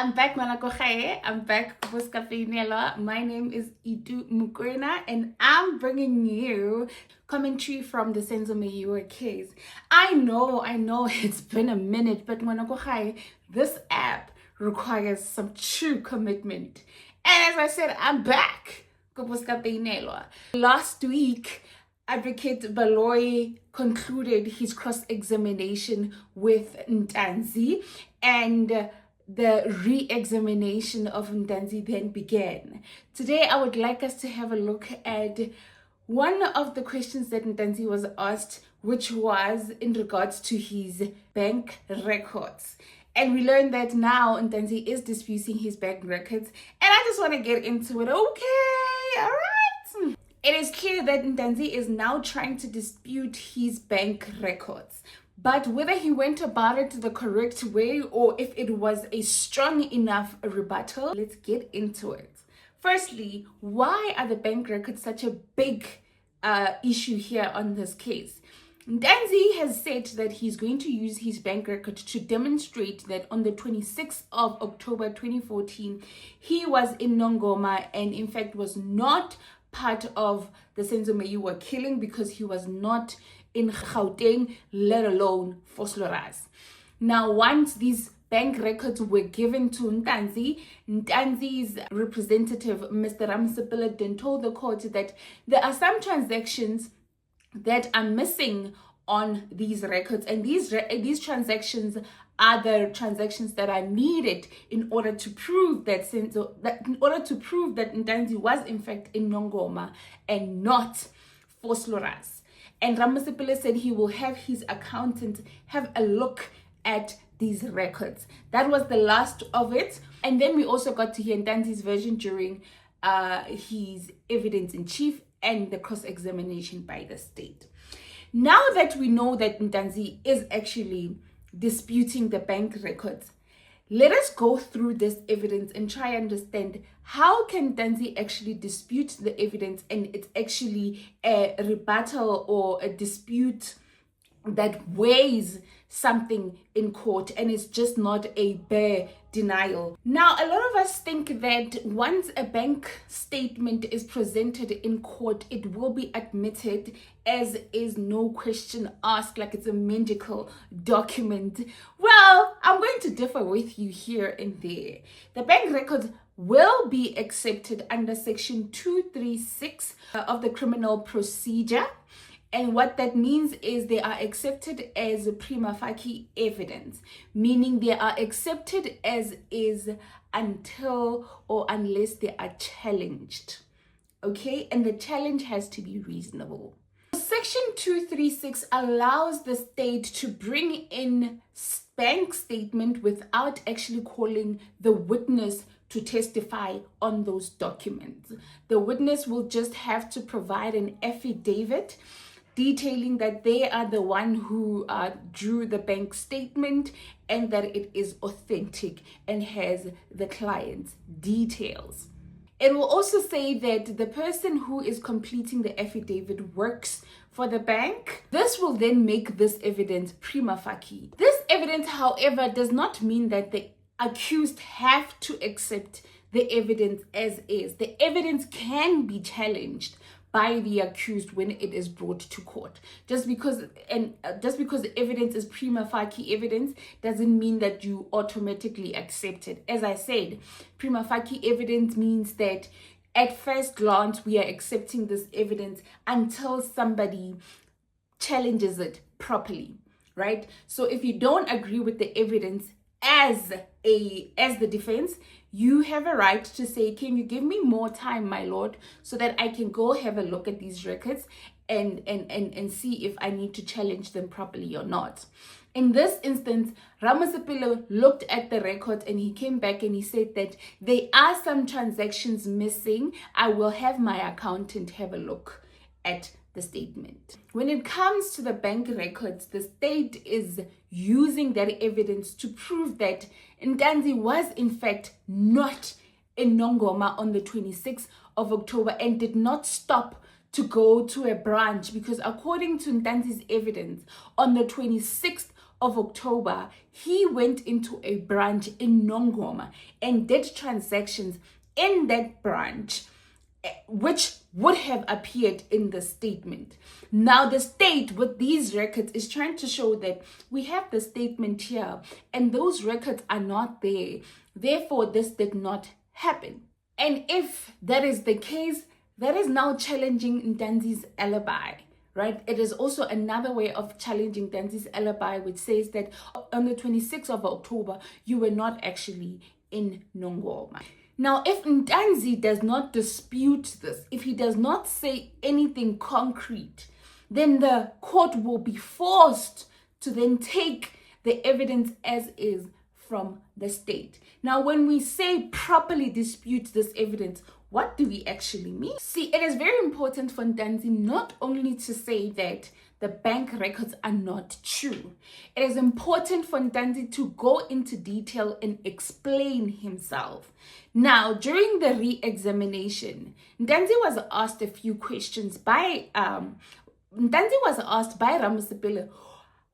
I'm back, Malakochae. I'm back, Vuskapinela. My name is Itu Mukwena, and I'm bringing you commentary from the Senzo Meyiwa case. I know, it's been a minute, but Malakochae, this app requires some true commitment. And as I said, I'm back, Vuskapinela. Last week, Advocate Baloyi concluded his cross-examination with Ntanzi, and the re-examination of Ntanzi then began. Today, I would like us to have a look at one of the questions that Ntanzi was asked, which was in regards to his bank records. And we learned that now Ntanzi is disputing his bank records. And I just want to get into it. Okay, all right. It is clear that Ntanzi is now trying to dispute his bank records. But whether he went about it the correct way or if it was a strong enough rebuttal, let's get into it. Firstly, why are the bank records such a big issue here on this case? Ntanzi has said that he's going to use his bank record to demonstrate that on the 26th of October 2014, he was in Nongoma and in fact was not part of the Senzo Meyiwa killing because he was not in Gauteng, let alone Vosloorus. Now, once these bank records were given to Ntanzi's representative, Mr. Ramsipila, then told the court that there are some transactions that are missing on these records, and these transactions are the transactions that are needed in order to prove that Ntanzi was in fact in Nongoma and not Vosloorus. And Ramasipila said he will have his accountant have a look at these records. That was the last of it. And then we also got to hear Ntanzi's version during his evidence in chief and the cross-examination by the state. Now that we know that Ntanzi is actually disputing the bank records, let us go through this evidence and try and understand how can Ntanzi actually dispute the evidence and it's actually a rebuttal or a dispute that weighs something in court and it's just not a bare denial. Now, a lot of us think that once a bank statement is presented in court, it will be admitted as is, no question asked, like it's a medical document. Well, I'm going to differ with you here and there. The bank records will be accepted under section 236 of the criminal procedure. And what that means is they are accepted as prima facie evidence, meaning they are accepted as is until or unless they are challenged. Okay, and the challenge has to be reasonable. Section 236 allows the state to bring in bank statement without actually calling the witness to testify on those documents. The witness will just have to provide an affidavit detailing that they are the one who drew the bank statement and that it is authentic and has the client's details. It will also say that the person who is completing the affidavit works for the bank. This will then make this evidence prima facie. This evidence, however, does not mean that the accused have to accept the evidence as is. The evidence can be challenged by the accused when it is brought to court. Just because the evidence is prima facie evidence doesn't mean that you automatically accept it. As I said, prima facie evidence means that at first glance we are accepting this evidence until somebody challenges it properly, right? So if you don't agree with the evidence as the defense, you have a right to say, can you give me more time, my lord, so that I can go have a look at these records and see if I need to challenge them properly or not. In this instance, Ramasipilo looked at the records and he came back and he said that there are some transactions missing. I will have my accountant have a look at the statement. When it comes to the bank records, the state is using that evidence to prove that Ntanzi was in fact not in Nongoma on the 26th of October and did not stop to go to a branch, because according to Ntanzi's evidence, on the 26th of October, he went into a branch in Nongoma and did transactions in that branch, which would have appeared in the statement. Now, the state with these records is trying to show that we have the statement here and those records are not there. Therefore, this did not happen. And if that is the case, that is now challenging Ntanzi's alibi, right? It is also another way of challenging Ntanzi's alibi, which says that on the 26th of October, you were not actually in Nongoma. Now, if Ntanzi does not dispute this, if he does not say anything concrete, then the court will be forced to then take the evidence as is from the state. Now, when we say properly dispute this evidence, what do we actually mean? See, it is very important for Ntanzi not only to say that the bank records are not true. It is important for Ntanzi to go into detail and explain himself. Now, during the re-examination, Ntanzi was asked a few questions by Ramasipile.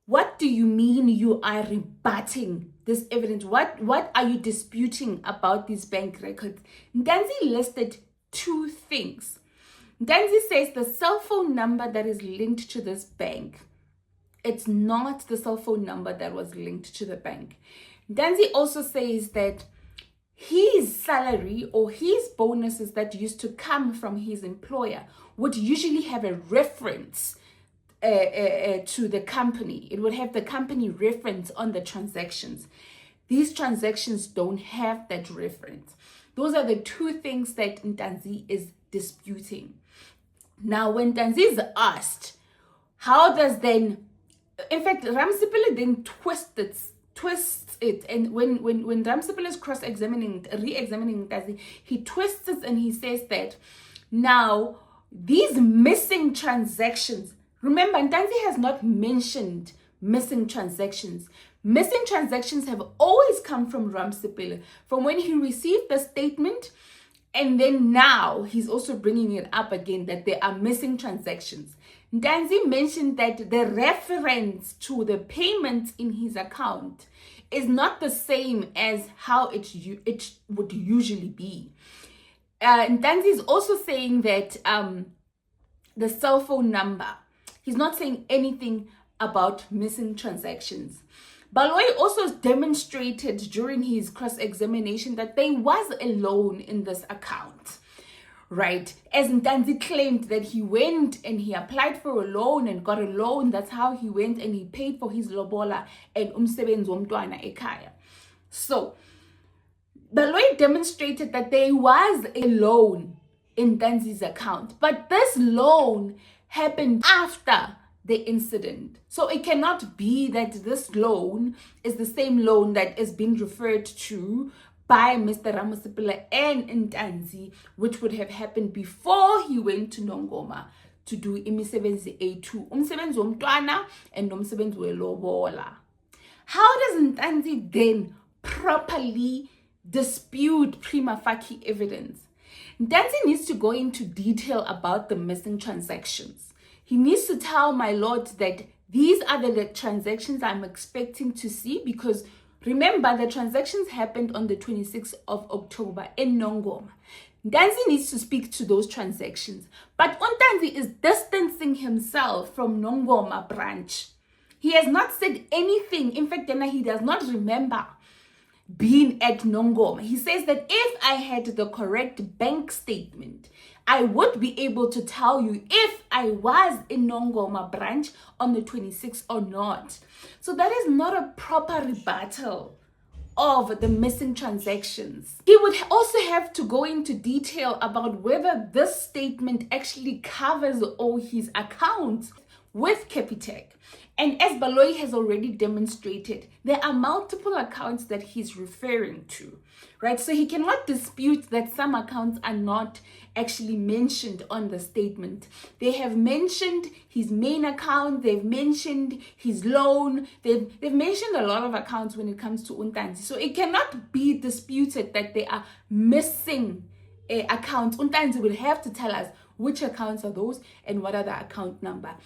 What do you mean you are rebutting this evidence? What are you disputing about these bank records? Ntanzi listed two things. Ntanzi says the cell phone number that is linked to this bank, it's not the cell phone number that was linked to the bank. Ntanzi also says that his salary or his bonuses that used to come from his employer would usually have a reference to the company. It would have the company reference on the transactions. These transactions don't have that reference. Those are the two things that Ntanzi is disputing. Now, when Ntanzi is asked, how does then, in fact, Ramasipile then twists it, and when Ramasipile is re-examining Ntanzi, he twists it and he says that now these missing transactions, remember, Ntanzi has not mentioned missing transactions. Missing transactions have always come from Ramasipile, from when he received the statement, and then now he's also bringing it up again that there are missing transactions. Ntanzi mentioned that the reference to the payments in his account is not the same as how it would usually be. Ntanzi is also saying that the cell phone number, he's not saying anything about missing transactions. Baloyi also demonstrated during his cross-examination that there was a loan in this account, right? As Ntanzi claimed that he went and he applied for a loan and got a loan. That's how he went and he paid for his lobola and umsebenzi womntwana ekhaya. So, Baloyi demonstrated that there was a loan in Ntanzi's account, but this loan happened after the incident. So it cannot be that this loan is the same loan that is being referred to by Mr. Ramasipile and Ntanzi, which would have happened before he went to Nongoma to do imisebenzi A2, umsebenzi womntwana and umsebenzi welobola. How does Ntanzi then properly dispute prima facie evidence? Ntanzi needs to go into detail about the missing transactions. He needs to tell my lord that these are the transactions I'm expecting to see, because remember, the transactions happened on the 26th of October in Nongoma. Ntanzi needs to speak to those transactions. But Ntanzi is distancing himself from Nongoma branch. He has not said anything. In fact, he does not remember being at Nongoma. He says that if I had the correct bank statement, I would be able to tell you if I was in Nongoma branch on the 26th or not. So that is not a proper rebuttal of the missing transactions. He would also have to go into detail about whether this statement actually covers all his accounts with Capitec. And as Baloyi has already demonstrated, there are multiple accounts that he's referring to, right? So he cannot dispute that some accounts are not actually mentioned on the statement. They have mentioned his main account, they've mentioned his loan, they've mentioned a lot of accounts when it comes to Ntanzi. So it cannot be disputed that they are missing accounts. Ntanzi will have to tell us which accounts are those and what are the account number.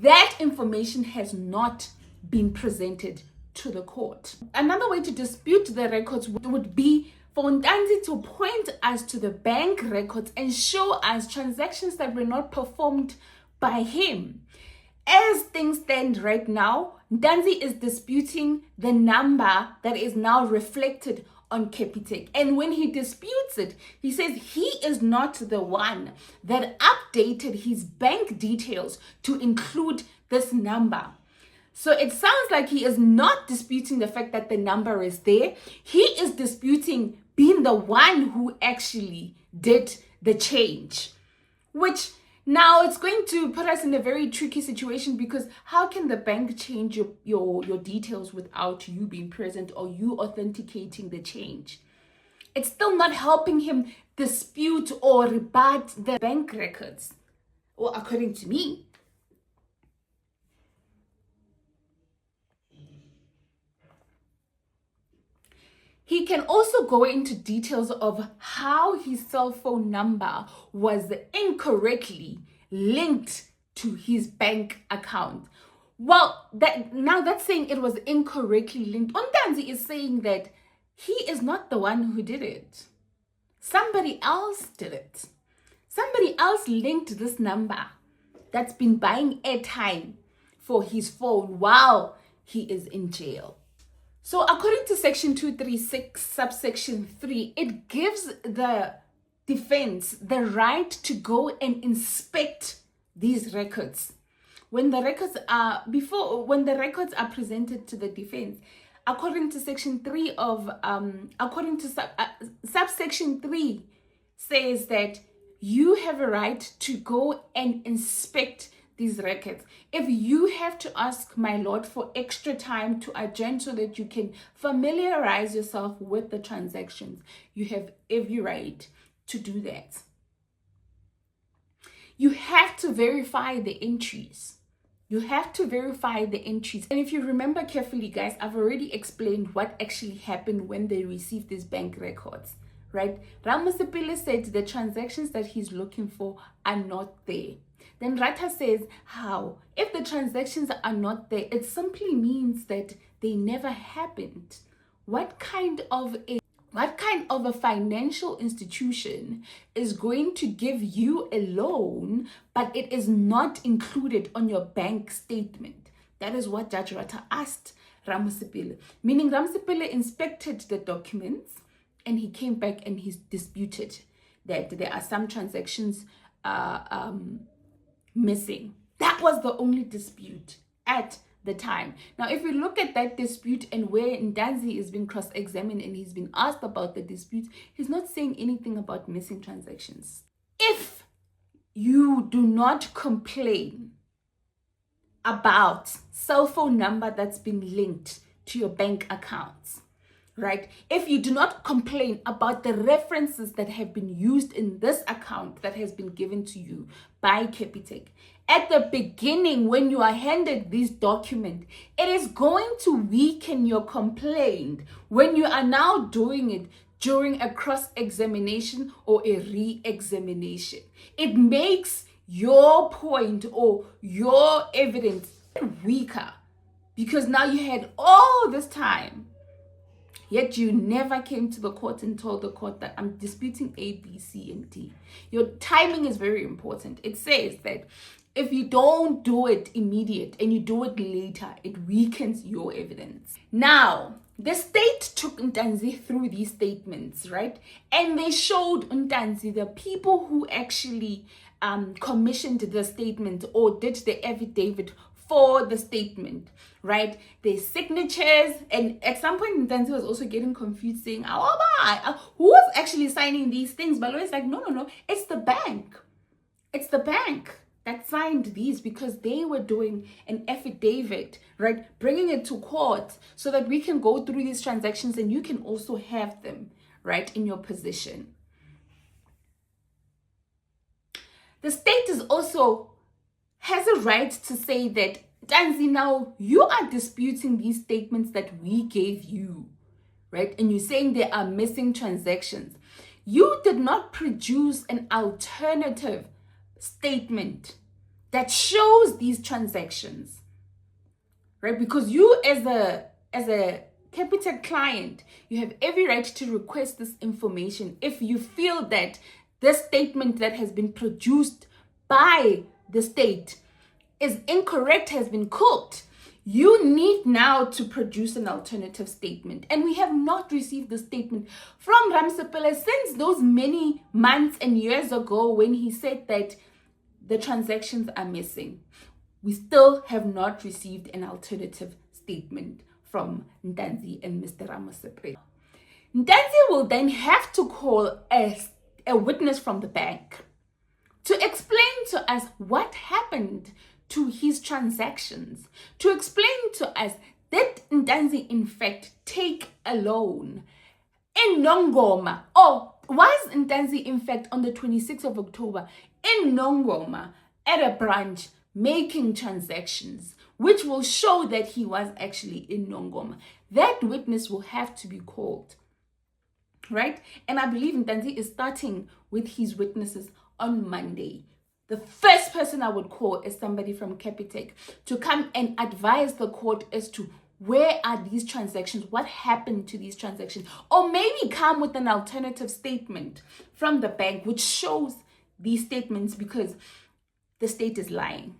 That information has not been presented to the court. Another way to dispute the records would be for Ntanzi to point us to the bank records and show us transactions that were not performed by him. As things stand right now, Ntanzi is disputing the number that is now reflected on Capitec. And when he disputes it, he says he is not the one that updated his bank details to include this number. So it sounds like he is not disputing the fact that the number is there. He is disputing being the one who actually did the change, which now it's going to put us in a very tricky situation, because how can the bank change your details without you being present or you authenticating the change? It's still not helping him dispute or rebut the bank records, or according to me. He can also go into details of how his cell phone number was incorrectly linked to his bank account. Well, that's saying it was incorrectly linked. Ntanzi is saying that he is not the one who did it. Somebody else did it. Somebody else linked this number that's been buying airtime for his phone while he is in jail. So according to section 236, subsection 3, it gives the defense the right to go and inspect these records. When the records are presented to the defense, according to section 3 of, subsection 3 says that you have a right to go and inspect these records. If you have to ask my lord for extra time to adjourn so that you can familiarize yourself with the transactions, you have every right to do that. You have to verify the entries. You have to verify the entries. And if you remember carefully, guys, I've already explained what actually happened when they received these bank records, right? Ramasipile said the transactions that he's looking for are not there. Then Rata says, how? If the transactions are not there, it simply means that they never happened. What kind of a financial institution is going to give you a loan, but it is not included on your bank statement? That is what Judge Rata asked Ramasipile. Meaning Ramasipile inspected the documents and he came back and he disputed that there are some transactions missing. That was the only dispute at the time. Now, if we look at that dispute and where Ntanzi is being cross-examined and he's been asked about the dispute, he's not saying anything about missing transactions. If you do not complain about cell phone number that's been linked to your bank accounts, right? If you do not complain about the references that have been used in this account that has been given to you by Capitec, at the beginning when you are handed this document, it is going to weaken your complaint when you are now doing it during a cross-examination or a re-examination. It makes your point or your evidence weaker because now you had all this time, yet you never came to the court and told the court that I'm disputing A, B, C, and D. Your timing is very important. It says that if you don't do it immediate and you do it later, it weakens your evidence. Now, the state took Ntanzi through these statements, right? And they showed Ntanzi the people who actually commissioned the statement or did the affidavit for the statement, right? Their signatures, and at some point Ntanzi was also getting confused saying, who was actually signing these things? But Lawrence like, no, it's the bank. It's the bank that signed these because they were doing an affidavit, right? Bringing it to court so that we can go through these transactions and you can also have them, right, in your possession. The state is also has a right to say that, Ntanzi, now you are disputing these statements that we gave you, right? And you're saying there are missing transactions. You did not produce an alternative statement that shows these transactions, right? Because you as a Capitec client, you have every right to request this information if you feel that this statement that has been produced by the state is incorrect, has been cooked. You need now to produce an alternative statement. And we have not received the statement from Ramsepele since those many months and years ago when he said that the transactions are missing. We still have not received an alternative statement from Ntanzi and Mr. Ramsepele. Ntanzi will then have to call a witness from the bank to explain to us what happened to his transactions, to explain to us that Ntanzi in fact take a loan in Nongoma. Oh, was Ntanzi in fact on the 26th of October in Nongoma at a branch making transactions, which will show that he was actually in Nongoma. That witness will have to be called, right? And I believe Ntanzi is starting with his witnesses on Monday. The first person I would call is somebody from Capitec to come and advise the court as to where are these transactions, what happened to these transactions, or maybe come with an alternative statement from the bank which shows these statements, because the state is lying,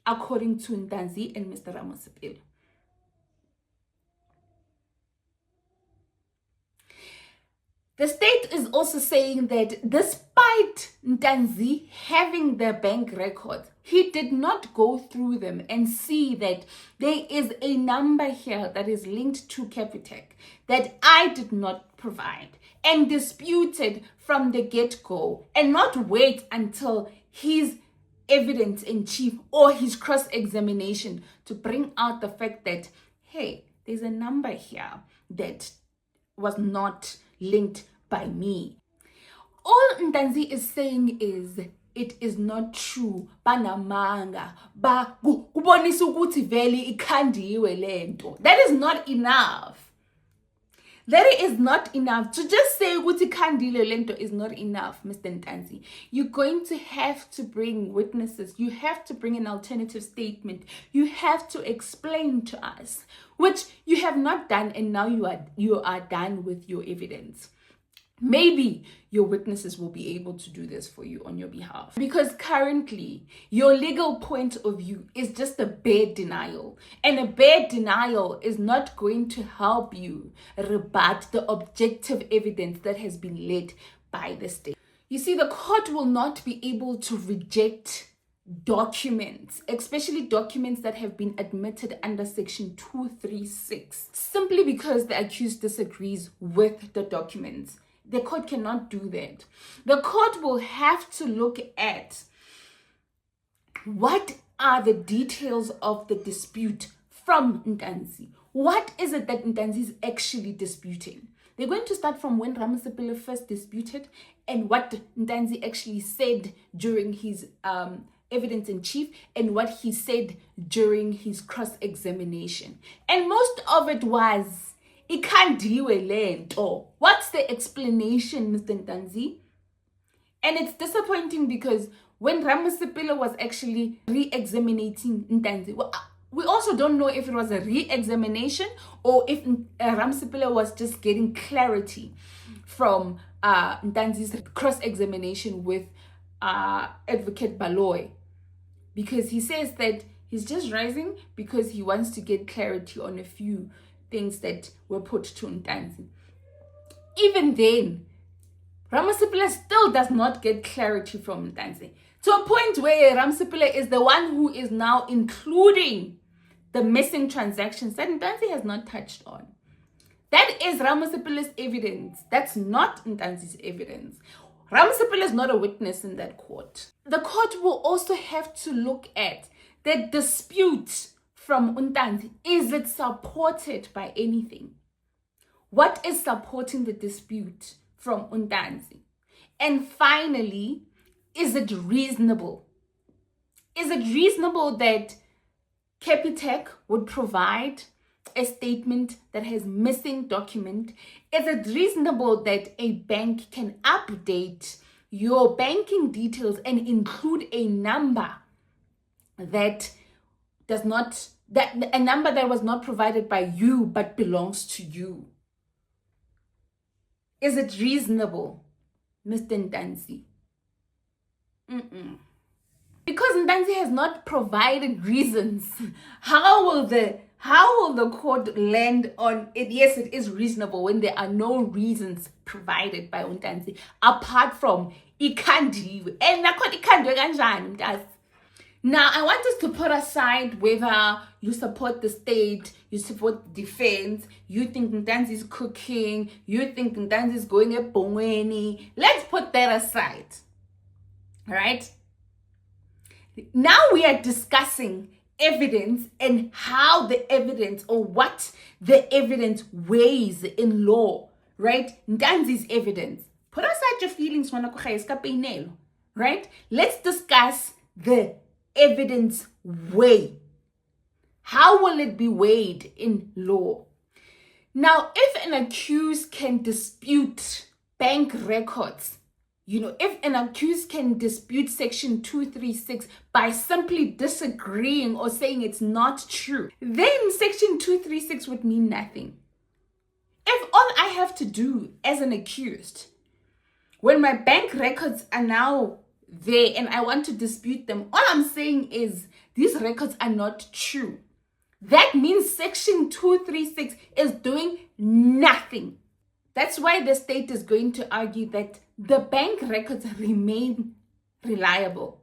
according to Ntanzi and Mr. Ramsepele. The state is also saying that despite Ntanzi having the bank records, he did not go through them and see that there is a number here that is linked to Capitec that I did not provide, and disputed from the get-go, and not wait until his evidence in chief or his cross-examination to bring out the fact that, hey, there's a number here that was not linked by me. All Ntanzi is saying is, it is not true. Banamanga, ubonisa ukuthi vele ikhandiwe lento. That is not enough. That is not enough. To just say ukuthi ikhandile lento is not enough, Mr. Ntanzi. You're going to have to bring witnesses. You have to bring an alternative statement. You have to explain to us, which you have not done, and now you are done with your evidence. Maybe your witnesses will be able to do this for you on your behalf. Because currently, your legal point of view is just a bare denial. And a bare denial is not going to help you rebut the objective evidence that has been led by the state. You see, the court will not be able to reject documents, especially documents that have been admitted under section 236, simply because the accused disagrees with the documents. The court cannot do that. The court will have to look at what are the details of the dispute from Ntanzi. What is it that Ntanzi is actually disputing? They're going to start from when Ramsepele first disputed and what Ntanzi actually said during his evidence in chief and what he said during his cross-examination. And most of it was, ikhandiwe lento. What's the explanation, Mr. Ntanzi? And it's disappointing because when Ramsepele was actually re-examining Ntanzi, we also don't know if it was a re-examination or if Ramsepele was just getting clarity from Ntanzi's cross-examination with Advocate Baloy. Because he says that he's just rising because he wants to get clarity on a few things that were put to Ntanzi. Even then, Ramsepele still does not get clarity from Ntanzi, to a point where Ramsepele is the one who is now including the missing transactions that Ntanzi has not touched on. That is Ramsepele's evidence. That's not Ntanzi's evidence. Ramsepele is not a witness in that court. The court will also have to look at the dispute from Ntanzi. Is it supported by anything? What is supporting the dispute from Ntanzi? And finally, is it reasonable? Is it reasonable that Capitec would provide a statement that has missing document? Is it reasonable that a bank can update your banking details and include a number that does not that a number that was not provided by you but belongs to you. Is it reasonable, Mr. Ntanzi? Because Ntanzi has not provided reasons. How will the court land on it? Yes, it is reasonable when there are no reasons provided by Ntanzi apart from ikhandiwe. And nakhona ikhandiwe kanjani Mntazi? Now, I want us to put aside whether you support the state, you support defense, you think Ntanzi is cooking, you think Ntanzi is going at Bongani. Let's put that aside. All right? Now we are discussing evidence and how the evidence or what the evidence weighs in law, right? Ntanzi's evidence. Put aside your feelings, right? Let's discuss the evidence weigh. How will it be weighed in law? Now, if an accused can dispute bank records, if an accused can dispute section 236 by simply disagreeing or saying it's not true, then section 236 would mean nothing. If all I have to do as an accused, when my bank records are now there and I want to dispute them, all I'm saying is these records are not true. That means section 236 is doing nothing. That's why the state is going to argue that the bank records remain reliable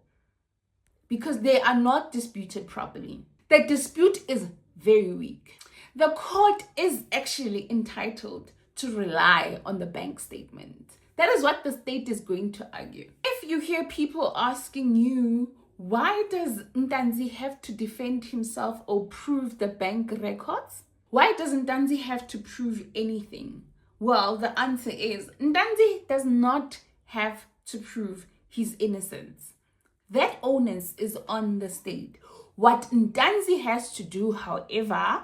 because they are not disputed properly. The dispute is very weak. The court is actually entitled to rely on the bank statement. That is what the state is going to argue. If you hear people asking you, why does Ntanzi have to defend himself or prove the bank records? Why does Ntanzi have to prove anything? Well, the answer is Ntanzi does not have to prove his innocence. That onus is on the state. What Ntanzi has to do, however,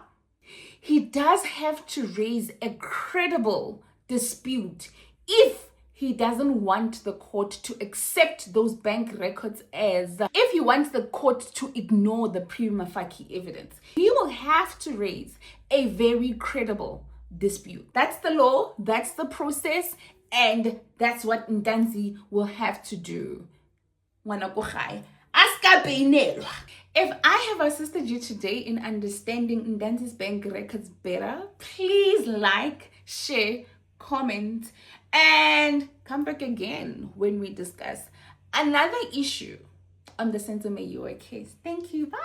he does have to raise a credible dispute if he doesn't want the court to accept those bank records if he wants the court to ignore the prima facie evidence. He will have to raise a very credible dispute. That's the law, that's the process, and that's what Ntanzi will have to do. If I have assisted you today in understanding Ntanzi's bank records better, please like, share, comment, and come back again when we discuss another issue on the Senzo Meyiwa case. Thank you. Bye.